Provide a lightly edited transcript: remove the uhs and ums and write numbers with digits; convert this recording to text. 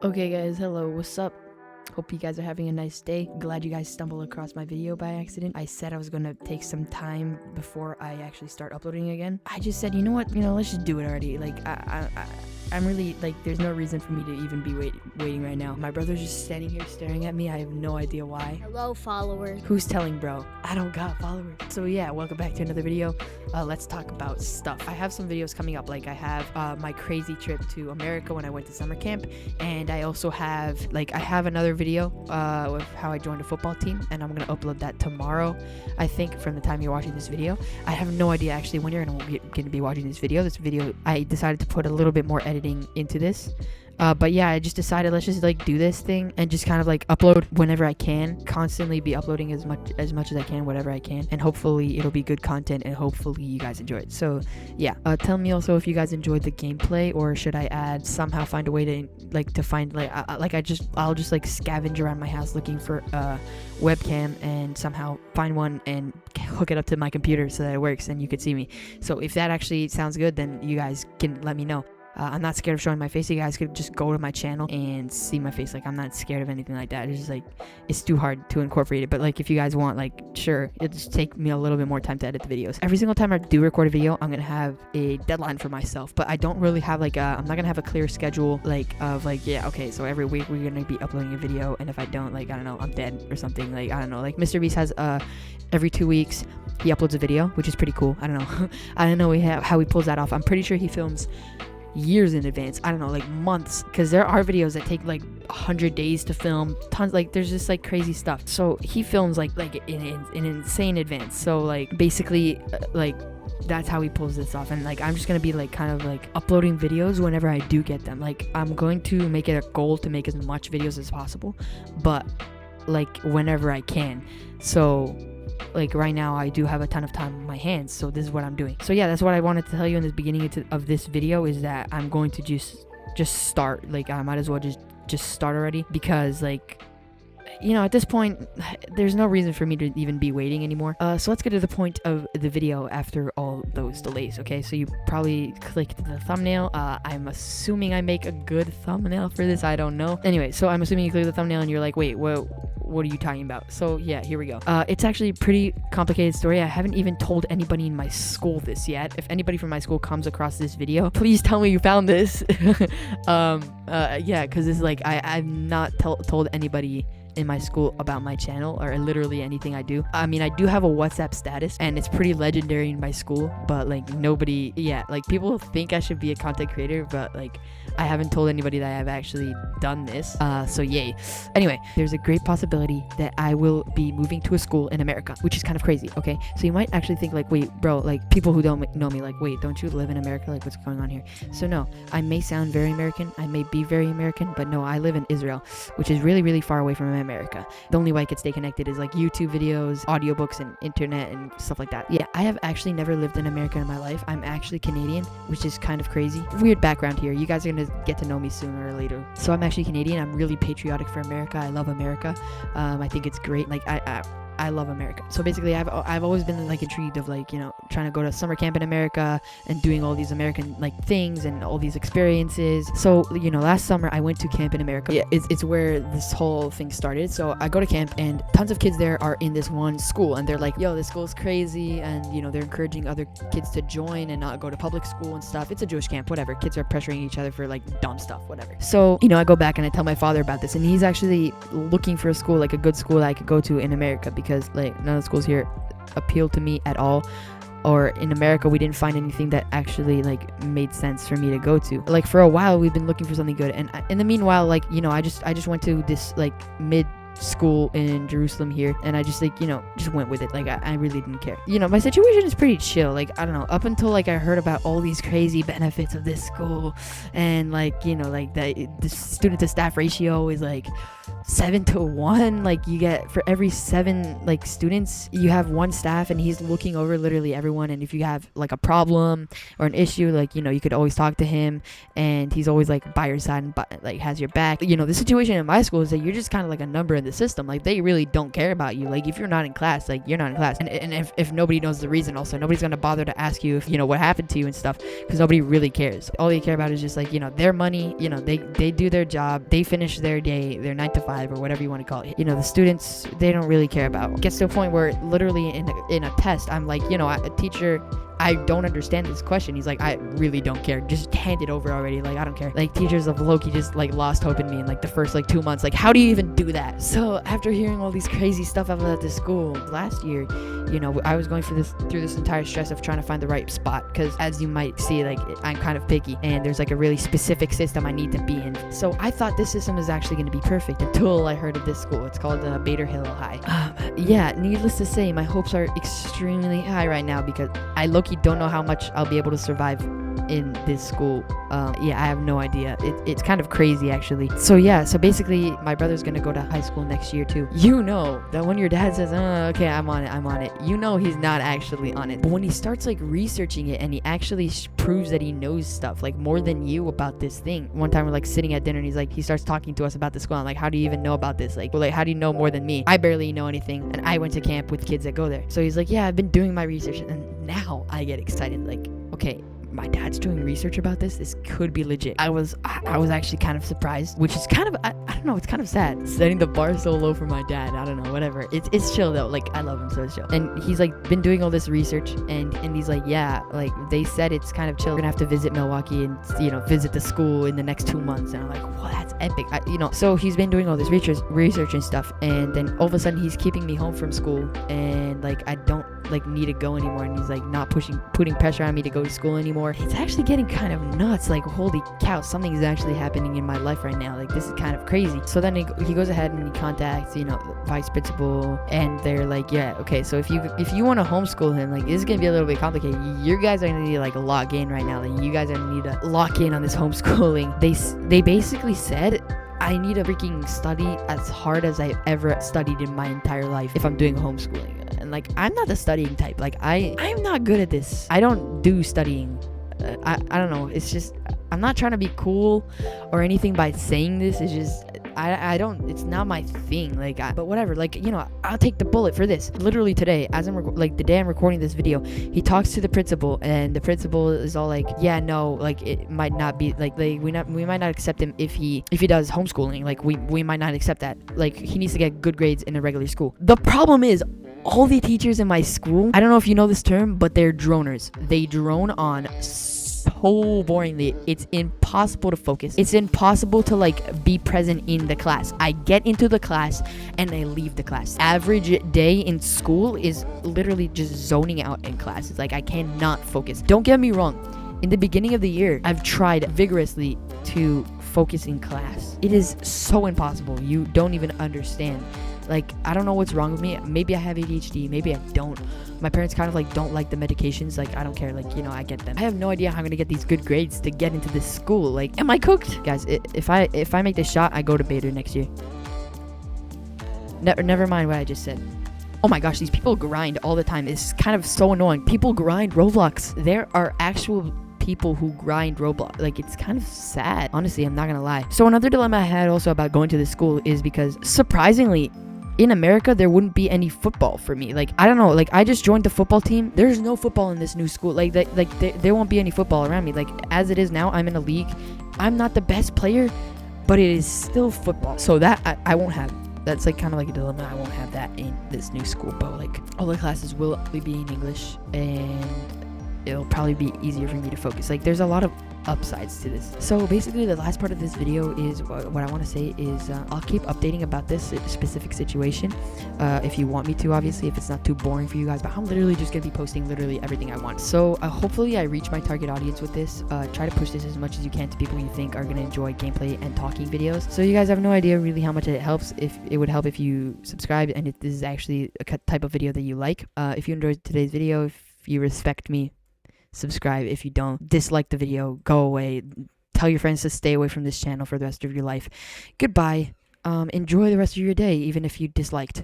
Okay guys, hello, what's up? Hope you guys are having a nice day. Glad you guys stumbled across my video by accident. I said I was gonna take some time before I actually start uploading again. I just said, you know what, let's just do it already. I'm really, there's no reason for me to even be waiting right now. My brother's just standing here staring at me. I have no idea why. Hello, followers. Who's telling, bro? I don't got followers. So yeah, welcome back to another video. Let's talk about stuff. I have some videos coming up. Like I have my crazy trip to America when I went to summer camp, and I also have another video with how I joined a football team, and I'm gonna upload that tomorrow. I think from the time you're watching this video. I have no idea actually when you're gonna be watching this video. This video I decided to put a little bit more editing into this. But yeah, I just decided let's just do this thing and just kind of upload whenever I can, constantly be uploading as much as I can, whatever I can, and hopefully it'll be good content and hopefully you guys enjoy it. So yeah, tell me also if you guys enjoyed the gameplay, or should I somehow find a way to find I'll just scavenge around my house looking for a webcam and somehow find one and hook it up to my computer so that it works and you could see me. So if that actually sounds good, then you guys can let me know. I'm not scared of showing my face. You guys could just go to my channel and see my face. I'm not scared of anything like that. It's just it's too hard to incorporate it. But if you guys want, sure, it'll just take me a little bit more time to edit the videos. Every single time I do record a video, I'm gonna have a deadline for myself. But I don't really have I'm not gonna have a clear schedule yeah, okay, so every week we're gonna be uploading a video, and if I don't, I don't know, I'm dead or something. I don't know. Mr. Beast has every 2 weeks he uploads a video, which is pretty cool. I don't know. I don't know how he pulls that off. I'm pretty sure he films years in advance. I don't know, months, because there are videos that take 100 days to film, tons, there's just crazy stuff. So he films in insane advance. So basically that's how he pulls this off. And I'm just gonna be uploading videos whenever I do get them. I'm going to make it a goal to make as much videos as possible, but whenever I can. So right now I do have a ton of time on my hands, so this is what I'm doing. So yeah, that's what I wanted to tell you in the beginning of this video, is that I'm going to just start. I might as well just start already, because at this point there's no reason for me to even be waiting anymore. So let's get to the point of the video after all those delays. Okay, so you probably clicked the thumbnail. I'm assuming I make a good thumbnail for this. I don't know. Anyway, so I'm assuming you click the thumbnail and you're like, wait, what are you talking about? So yeah, here we go. It's actually a pretty complicated story. I haven't even told anybody in my school this yet. If anybody from my school comes across this video, please tell me you found this. Yeah, because it's I've not told anybody in my school about my channel or literally anything I do. I mean, I do have a WhatsApp status and it's pretty legendary in my school, but nobody, yeah, people think I should be a content creator, but I haven't told anybody that I've actually done this. So yay. Anyway, there's a great possibility that I will be moving to a school in America, which is kind of crazy. Okay, so you might actually think wait, bro, people who don't know me, wait, don't you live in America? What's going on here? So no, I may sound very American, I may be very American, but no, I live in Israel, which is really, really far away from America. The only way I could stay connected is YouTube videos, audiobooks, and internet and stuff like that. Yeah, I have actually never lived in America in my life. I'm actually Canadian, which is kind of crazy. Weird background here. You guys are gonna get to know me sooner or later. So I'm actually Canadian. I'm really patriotic for America. I love America. I think it's great. I love America. So basically, I've always been intrigued of trying to go to summer camp in America and doing all these American things and all these experiences. So last summer I went to camp in America. Yeah, it's where this whole thing started. So I go to camp and tons of kids there are in this one school, and they're yo, this school's crazy, and they're encouraging other kids to join and not go to public school and stuff. It's a Jewish camp, whatever. Kids are pressuring each other for dumb stuff, whatever. So I go back and I tell my father about this, and he's actually looking for a school, a good school that I could go to in America, because none of the schools here appeal to me at all, or in America we didn't find anything that actually made sense for me to go to. For a while we've been looking for something good, and in the meanwhile I just went to this mid school in Jerusalem here, and I just just went with it. I really didn't care. My situation is pretty chill. I don't know, up until I heard about all these crazy benefits of this school, and the student to staff ratio is 7-to-1. You get, for every 7 students, you have 1 staff, and he's looking over literally everyone. And if you have a problem or an issue, you could always talk to him, and he's always by your side and has your back. The situation in my school is that you're just kind of a number in the system. Like, they really don't care about you. Like, if you're not in class, like, you're not in class. And if nobody knows the reason, also nobody's gonna bother to ask you if, what happened to you and stuff, because nobody really cares. All they care about is just, like, their money. They do their job, they finish their day, their 9 to 5 or whatever you want to call it. The students, they don't really care about. It gets to a point where literally in a test, I'm like, a teacher, I don't understand this question. He's like, I really don't care. Just hand it over already. Like, I don't care. Like, teachers of Loki just, like, lost hope in me in, like, the first, like, 2 months. Like, how do you even do that? So, after hearing all these crazy stuff about this school last year, I was going through this entire stress of trying to find the right spot. Because, as you might see, like, I'm kind of picky. And there's, like, a really specific system I need to be in. So, I thought this system is actually going to be perfect until I heard of this school. It's called Bader Hill High. Yeah, needless to say, my hopes are extremely high right now because I low-key don't know how much I'll be able to survive in this school. I have no idea. It's kind of crazy, actually. So basically my brother's gonna go to high school next year too. That when your dad says, okay, I'm on it, he's not actually on it. But when he starts, like, researching it and he actually proves that he knows stuff, like, more than you about this thing. One time we're, like, sitting at dinner and he starts talking to us about the school. I'm like, how do you even know about this? Like, how do you know more than me? I barely know anything, and I went to camp with kids that go there. So he's like, yeah, I've been doing my research, and now I get excited. Like, okay, my dad's doing research about this could be legit. I was actually kind of surprised, which is kind of, I don't know, it's kind of sad setting the bar so low for my dad. I don't know, whatever. It's chill though. Like, I love him, so it's chill. And he's, like, been doing all this research, and he's like, yeah, like, they said it's kind of chill. We're gonna have to visit Milwaukee and visit the school in the next 2 months. And I'm like, well, that's epic. So he's been doing all this research and stuff, and then all of a sudden he's keeping me home from school, and, like, I don't, like, need to go anymore, and he's, like, not putting pressure on me to go to school anymore. It's actually getting kind of nuts. Like, holy cow, something is actually happening in my life right now. Like, this is kind of crazy. So then he goes ahead and he contacts the vice principal, and they're like, yeah, okay, so if you want to homeschool him, like, this is gonna be a little bit complicated. You guys are gonna need to, like, lock in right now. Like, you guys are gonna need to lock in on this homeschooling. They basically said I need to freaking study as hard as I've ever studied in my entire life if I'm doing homeschooling. And, like, I'm not the studying type. Like, I'm not good at this. I don't do studying. I don't know. It's just, I'm not trying to be cool or anything by saying this. It's just, I don't, it's not my thing. Like, but whatever. Like, I'll take the bullet for this. Literally today, as I'm the day I'm recording this video, he talks to the principal, and the principal is all like, yeah, no, like, it might not be, like, we might not accept him if he does homeschooling. Like, we might not accept that. Like, he needs to get good grades in a regular school. The problem is, all the teachers in my school, I don't know if you know this term, but they're droners. They drone on so boringly. It's impossible to focus. It's impossible to, like, be present in the class. I get into the class and I leave the class. Average day in school is literally just zoning out in class. It's like, I cannot focus. Don't get me wrong. In the beginning of the year, I've tried vigorously to focus in class. It is so impossible. You don't even understand. Like, I don't know what's wrong with me. Maybe I have ADHD. Maybe I don't. My parents kind of, like, don't like the medications. Like, I don't care. Like, I get them. I have no idea how I'm gonna get these good grades to get into this school. Like, am I cooked? Guys, if I make this shot, I go to Bader next year. Never mind what I just said. Oh my gosh, these people grind all the time. It's kind of so annoying. People grind Roblox. There are actual people who grind Roblox. Like, it's kind of sad. Honestly, I'm not gonna lie. So another dilemma I had also about going to this school is because, surprisingly, in America, there wouldn't be any football for me. Like, I don't know. Like, I just joined the football team. There's no football in this new school. Like, there won't be any football around me. Like, as it is now, I'm in a league. I'm not the best player, but it is still football. So that I won't have. That's, like, kind of like a dilemma. I won't have that in this new school. But, like, all the classes will be in English, and it'll probably be easier for me to focus. Like, there's a lot of upsides to this. So basically, the last part of this video is what I want to say is I'll keep updating about this specific situation if you want me to, obviously, if it's not too boring for you guys, but I'm literally just gonna be posting literally everything I want. So hopefully I reach my target audience with this. Try to push this as much as you can to people you think are gonna enjoy gameplay and talking videos. So you guys have no idea really how much it helps. If it would help if you subscribe and if this is actually a type of video that you like. If you enjoyed today's video, if you respect me, subscribe. If you don't, dislike the video, go away, tell your friends to stay away from this channel for the rest of your life. Goodbye. Enjoy the rest of your day, even if you disliked.